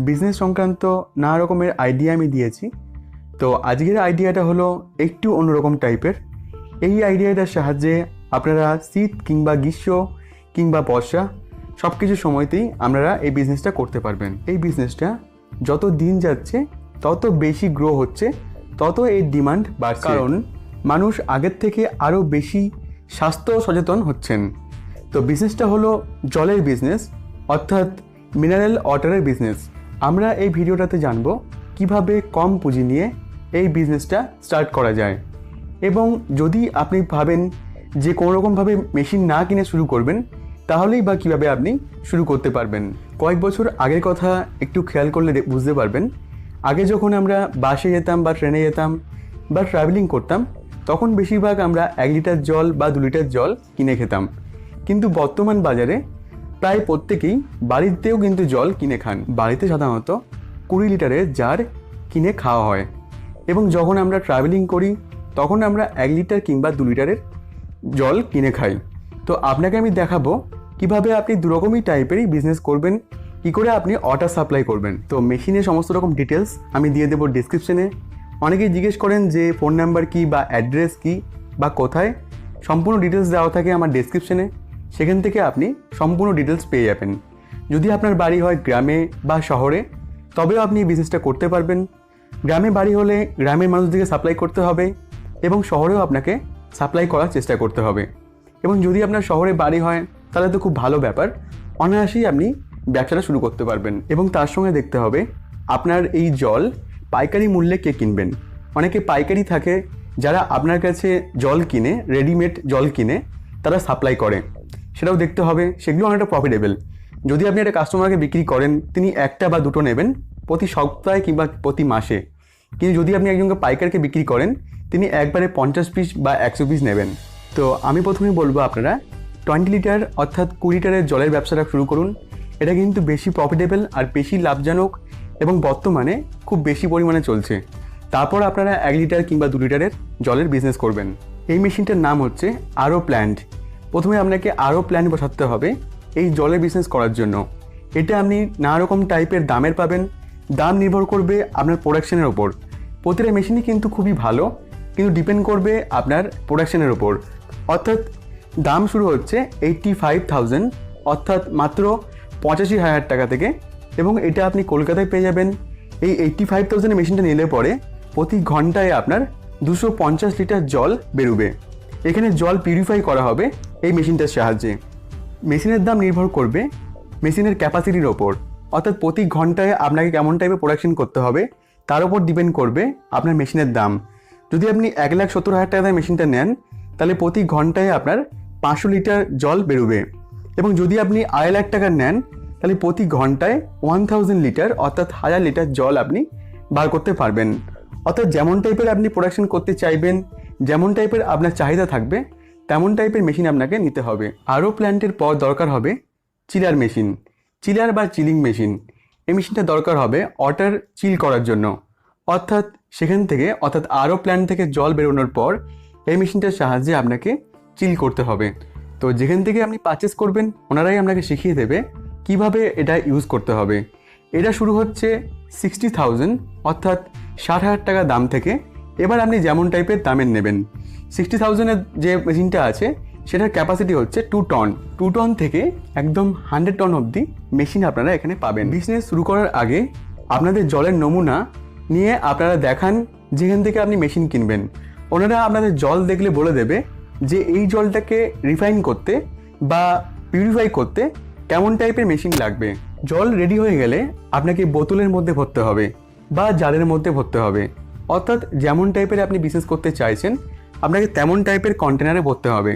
Business সংক্রান্ত নানা রকমের আইডিয়া আমি দিয়েছি। তো আজকের আইডিয়াটা হলো একটু অন্যরকম টাইপের। এই আইডিয়াটার সাহায্যে আপনারা শীত কিংবা গ্রীষ্ম কিংবা বর্ষা সব কিছু সময়তেই আপনারা এই বিজনেসটা করতে পারবেন। এই বিজনেসটা যত দিন যাচ্ছে তত বেশি গ্রো হচ্ছে, তত এর ডিমান্ড বাড়ছে, কারণ মানুষ আগের থেকে আরও বেশি স্বাস্থ্য সচেতন হচ্ছেন। তো বিজনেসটা হলো জলের বিজনেস, অর্থাৎ মিনারেল ওয়াটারের বিজনেস। আমরা এই ভিডিওটাতে জানবো কিভাবে কম পুঁজি নিয়ে এই বিজনেসটা স্টার্ট করা যায়, এবং যদি আপনি ভাবেন যে কোনো রকমভাবে মেশিন না কিনে শুরু করবেন, তাহলেই বা কীভাবে আপনি শুরু করতে পারবেন। কয়েক বছর আগের কথা একটু খেয়াল করলে বুঝতে পারবেন। আগে যখন আমরা বাসে যেতাম বা ট্রেনে যেতাম বা ট্রাভেলিং করতাম, তখন বেশিরভাগ আমরা 1 লিটার জল বা 2 লিটার জল কিনে খেতাম। কিন্তু বর্তমান বাজারে প্রায় প্রত্যেকেই বাড়িতেও কিন্তু জল কিনে খান। বাড়িতে সাধারণত 20 লিটারের জার কিনে খাওয়া হয়, এবং যখন আমরা ট্রাভেলিং করি তখন আমরা 1 লিটার কিংবা 2 লিটারের জল কিনে খাই। তো আপনাকে আমি দেখাবো কিভাবে আপনি দুরকমই টাইপেরই বিজনেস করবেন, কী করে আপনি ওয়াটার সাপ্লাই করবেন। তো মেশিনের সমস্ত রকম ডিটেলস আমি দিয়ে দেবো ডিসক্রিপশনে। অনেকেই জিজ্ঞেস করেন যে ফোন নাম্বার কী বা অ্যাড্রেস কী বা কোথায়। সম্পূর্ণ ডিটেলস দেওয়া থাকে আমার ডিসক্রিপশনে, সেখান থেকে আপনি সম্পূর্ণ ডিটেলস পেয়ে যাবেন। যদি আপনার বাড়ি হয় গ্রামে বা শহরে, তবেও আপনি এই বিজনেসটা করতে পারবেন। গ্রামে বাড়ি হলে গ্রামের মানুষদেরকে সাপ্লাই করতে হবে, এবং শহরেও আপনাকে সাপ্লাই করার চেষ্টা করতে হবে। এবং যদি আপনার শহরে বাড়ি হয় তাহলে তো খুব ভালো ব্যাপার, অনায়াসেই আপনি ব্যবসাটা শুরু করতে পারবেন। এবং তার সঙ্গে দেখতে হবে আপনার এই জল পাইকারি মূল্যে কে কিনবেন। অনেকে পাইকারি থাকে যারা আপনার কাছে জল কিনে, রেডিমেড জল কিনে তারা সাপ্লাই করে, সেটাও দেখতে হবে। সেগুলো অনেকটা প্রফিটেবল। যদি আপনি একটা কাস্টমারকে বিক্রি করেন, তিনি একটা বা দুটো নেবেন প্রতি সপ্তাহে কিংবা প্রতি মাসে। কিন্তু যদি আপনি একজনকে পাইকারকে বিক্রি করেন, তিনি একবারে 50 পিস বা 100 পিস নেবেন। তো আমি প্রথমে বলবো আপনারা 20 লিটার অর্থাৎ 20 লিটারের জলের ব্যবসাটা শুরু করুন। এটা কিন্তু বেশি প্রফিটেবল আর বেশি লাভজনক, এবং বর্তমানে খুব বেশি পরিমাণে চলছে। তারপর আপনারা 1 লিটার কিংবা 2 লিটারের জলের বিজনেস করবেন। এই মেশিনটার নাম হচ্ছে আরও প্ল্যান্ট। প্রথমে আপনাকে আরও প্ল্যান্ট বসাতে হবে এই জলের বিজনেস করার জন্য। এটা আপনি নানা রকম টাইপের দামের পাবেন। দাম নির্ভর করবে আপনার প্রোডাকশনের ওপর। প্রতিটা মেশিনই কিন্তু খুবই ভালো, কিন্তু ডিপেন্ড করবে আপনার প্রোডাকশনের ওপর। অর্থাৎ দাম শুরু হচ্ছে 85,000, অর্থাৎ মাত্র 85,000 টাকা থেকে, এবং এটা আপনি কলকাতায় পেয়ে যাবেন। এই 85,000 মেশিনটা নিলে পরে প্রতি ঘন্টায় আপনার 250 লিটার জল বেরোবে। এখানে জল পিউরিফাই করা হবে এই মেশিনটার সাহায্যে। মেশিনের দাম নির্ভর করবে মেশিনের ক্যাপাসিটির ওপর, অর্থাৎ প্রতি ঘন্টায় আপনাকে কেমন টাইপের প্রোডাকশন করতে হবে তার উপর ডিপেন্ড করবে আপনার মেশিনের দাম। যদি আপনি 1,70,000 টাকা মেশিনটা নেন, তাহলে প্রতি ঘন্টায় আপনার 500 লিটার জল বেরোবে। এবং যদি আপনি 2.5 লাখ টাকা নেন, তাহলে প্রতি ঘন্টায় 1000 লিটার অর্থাৎ 1000 লিটার জল আপনি বার করতে পারবেন। অর্থাৎ যেমন টাইপের আপনি প্রোডাকশন করতে চাইবেন, যেমন টাইপের আপনার চাহিদা থাকবে, তেমন টাইপের মেশিন আপনাকে নিতে হবে। আরও প্ল্যান্টের পর দরকার হবে চিলার মেশিন, চিলার বা চিলিং মেশিন। এই মেশিনটা দরকার হবে ওয়াটার চিল করার জন্য। অর্থাৎ সেখান থেকে, অর্থাৎ আরও প্ল্যান্ট থেকে জল বেরোনোর পর এই মেশিনটার সাহায্যে আপনাকে চিল করতে হবে। তো যেখান থেকে আপনি পারচেস করবেন, ওনারাই আপনাকে শিখিয়ে দেবে কিভাবে এটা ইউজ করতে হবে। এটা শুরু হচ্ছে 60,000 অর্থাৎ 60,000 টাকা দাম থেকে। এবার আপনি যেমন টাইপের দামের নেবেন। 60,000-এর যে মেশিনটা আছে সেটার ক্যাপাসিটি হচ্ছে 2 টন। 2 টন থেকে একদম 100 টন অবধি মেশিন আপনারা এখানে পাবেন। বিজনেস শুরু করার আগে আপনাদের জলের নমুনা নিয়ে আপনারা দেখান যেখান থেকে আপনি মেশিন কিনবেন। ওনারা আপনাদের জল দেখলে বলে দেবে যে এই জলটাকে রিফাইন করতে বা পিউরিফাই করতে কেমন টাইপের মেশিন লাগবে। জল রেডি হয়ে গেলে আপনাকে বোতলের মধ্যে ভরতে হবে বা জারের মধ্যে ভরতে হবে। অর্থাৎ যেমন টাইপের আপনি বিজনেস করতে চাইছেন, আপনাকে তেমন টাইপের কন্টেনারে ভরতে হবে।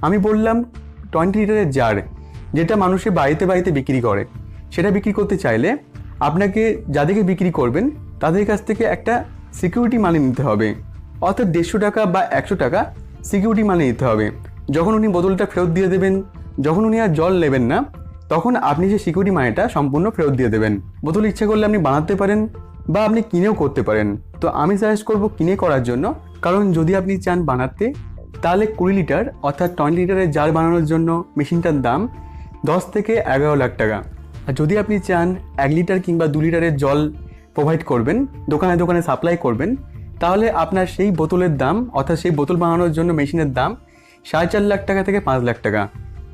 আমি বললাম 20 লিটারের জার, যেটা মানুষে বাড়িতে বাড়িতে বিক্রি করে। সেটা বিক্রি করতে চাইলে আপনাকে যাদেরকে বিক্রি করবেন তাদের কাছ থেকে একটা সিকিউরিটি মানি নিতে হবে। অর্থাৎ 150 টাকা বা 100 টাকা সিকিউরিটি মানি নিতে হবে। যখন উনি বোতলটা ফেরত দিয়ে দেবেন, যখন উনি আর জল নেবেন না, তখন আপনি যে সিকিউরিটি মানিটা সম্পূর্ণ ফেরত দিয়ে দেবেন। বোতল ইচ্ছা করলে আপনি বানাতে পারেন বা আপনি কিনেও করতে পারেন। তো আমি সাজেস্ট করব কিনে করার জন্য, কারণ যদি আপনি চান বানাতে, তাহলে 20 লিটার অর্থাৎ 20 লিটারের জার বানানোর জন্য মেশিনটার দাম 10 থেকে 11 লাখ টাকা। আর যদি আপনি চান 1 লিটার কিংবা 2 লিটারের জল প্রোভাইড করবেন, দোকানে দোকানে সাপ্লাই করবেন, তাহলে আপনার সেই বোতলের দাম অর্থাৎ সেই বোতল বানানোর জন্য মেশিনের দাম 4.5 লাখ টাকা থেকে 5 লাখ টাকা।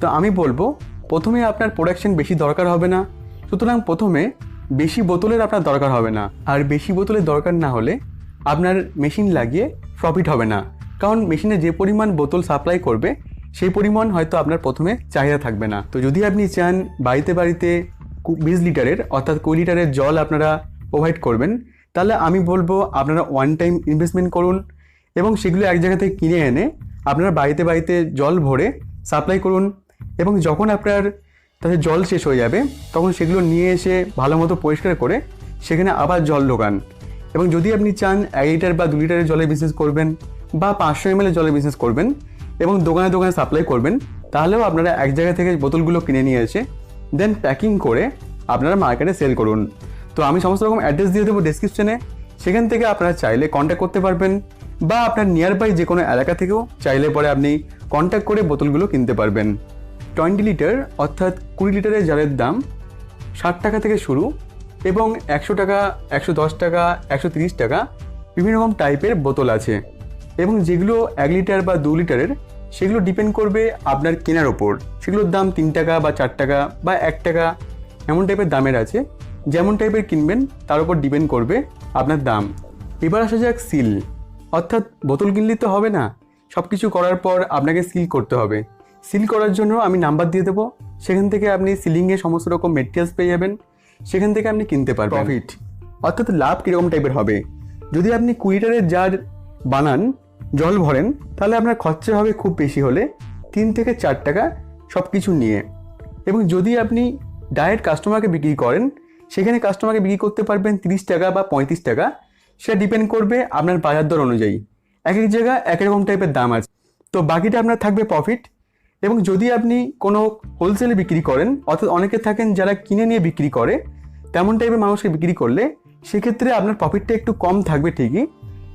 তো আমি বলবো প্রথমে আপনার প্রোডাকশন বেশি দরকার হবে না, সুতরাং প্রথমে বেশি বোতলের আপনার দরকার হবে না। আর বেশি বোতলের দরকার না হলে আপনার মেশিন লাগিয়ে প্রফিট হবে না, কারণ মেশিনে যে পরিমাণ বোতল সাপ্লাই করবে সেই পরিমাণ হয়তো আপনার প্রথমে চাহিদা থাকবে না। তো যদি আপনি চান বাড়িতে বাড়িতে 20 লিটারের অর্থাৎ 20 লিটারের জল আপনারা প্রোভাইড করবেন, তাহলে আমি বলবো আপনারা ওয়ান টাইম ইনভেস্টমেন্ট করুন এবং সেগুলো এক জায়গা থেকে কিনে এনে আপনারা বাড়িতে বাড়িতে জল ভরে সাপ্লাই করুন, এবং যখন আপনার তাতে জল শেষ হয়ে যাবে তখন সেগুলো নিয়ে এসে ভালো মতো পরিষ্কার করে সেখানে আবার জল ঢোকান। এবং যদি আপনি চান 1 লিটার বা 2 লিটারের জলের বিজনেস করবেন বা 500 ml জলের বিজনেস করবেন এবং দোকানে দোকানে সাপ্লাই করবেন, তাহলেও আপনারা এক জায়গা থেকে বোতলগুলো কিনে নিয়ে এসে দেন প্যাকিং করে আপনারা মার্কেটে সেল করুন। তো আমি সমস্ত রকম অ্যাড্রেস দিয়ে দেবো ডেসক্রিপশনে, সেখান থেকে আপনারা চাইলে কন্ট্যাক্ট করতে পারবেন, বা আপনার নিয়ার বাই যে কোনো এলাকা থেকেও চাইলে পরে আপনি কন্ট্যাক্ট করে বোতলগুলো কিনতে পারবেন। 20 লিটার অর্থাৎ 20 লিটারের জলের দাম 60 টাকা থেকে শুরু, এবং 100 টাকা, 110 টাকা, 130 টাকা বিভিন্ন রকম টাইপের বোতল আছে। এবং যেগুলো 1 লিটার বা 2 লিটারের সেগুলো ডিপেন্ড করবে আপনার কেনার ওপর, সেগুলোর দাম 3 টাকা বা 4 টাকা বা 1 টাকা এমন টাইপের দামের আছে। যেমন টাইপের কিনবেন তার উপর ডিপেন্ড করবে আপনার দাম। এবার আসা যাক সিল, অর্থাৎ বোতল কিনলে তো হবে না, সব কিছু করার পর আপনাকে সিল করতে হবে। সিল করার জন্য আমি নাম্বার দিয়ে দেবো, সেখান থেকে আপনি সিলিংয়ে সমস্ত রকম মেটেরিয়ালস পেয়ে যাবেন, সেখান থেকে আপনি কিনতে পারবেন। প্রফিট অর্থাৎ লাভ কীরকম টাইপের হবে, যদি আপনি 20 লিটারের জার বানান, জল ভরেন, তাহলে আপনার খরচা হবে খুব বেশি হলে 3 থেকে 4 টাকা সব কিছু নিয়ে। এবং যদি আপনি ডাইরেক্ট কাস্টমারকে বিক্রি করেন, সেখানে কাস্টমারকে বিক্রি করতে পারবেন 30 টাকা বা 35 টাকা, সেটা ডিপেন্ড করবে আপনার বাজার দর অনুযায়ী, এক এক জায়গায় এক রকম টাইপের দাম আছে। তো বাকিটা আপনার থাকবে প্রফিট। এবং যদি আপনি কোনো হোলসেলে বিক্রি করেন, অর্থাৎ অনেকে থাকেন যারা কিনে নিয়ে বিক্রি করে, তেমন টাইপের মানুষকে বিক্রি করলে সেক্ষেত্রে আপনার প্রফিটটা একটু কম থাকবে ঠিকই,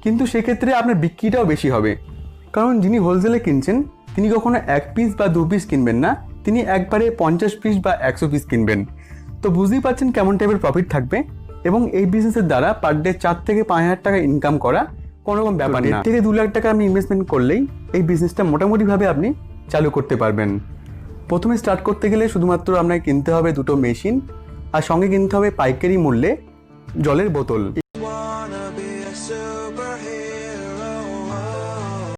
কিন্তু সেক্ষেত্রে আপনার বিক্রিটাও বেশি হবে, কারণ যিনি হোলসেলে কিনছেন তিনি কখনো 1 পিস বা 2 পিস কিনবেন না, তিনি একবারে 50 পিস বা 100 পিস কিনবেন। তো বুঝতেই পারছেন কেমন টাইপের প্রফিট থাকবে। এবং এই বিজনেসের দ্বারা পার ডে 4 থেকে 5 হাজার টাকা ইনকাম করা কোনো রকম ব্যাপার না। 1 থেকে 2 লাখ টাকা আপনি ইনভেস্টমেন্ট করলেই এই বিজনেসটা মোটামুটিভাবে আপনি চালু করতে পারবেন। প্রথমে স্টার্ট করতে গেলে শুধুমাত্র আপনাকে কিনতে হবে 2টো মেশিন, আর সঙ্গে কিনতে হবে পাইকারি মূল্যে জলের বোতল।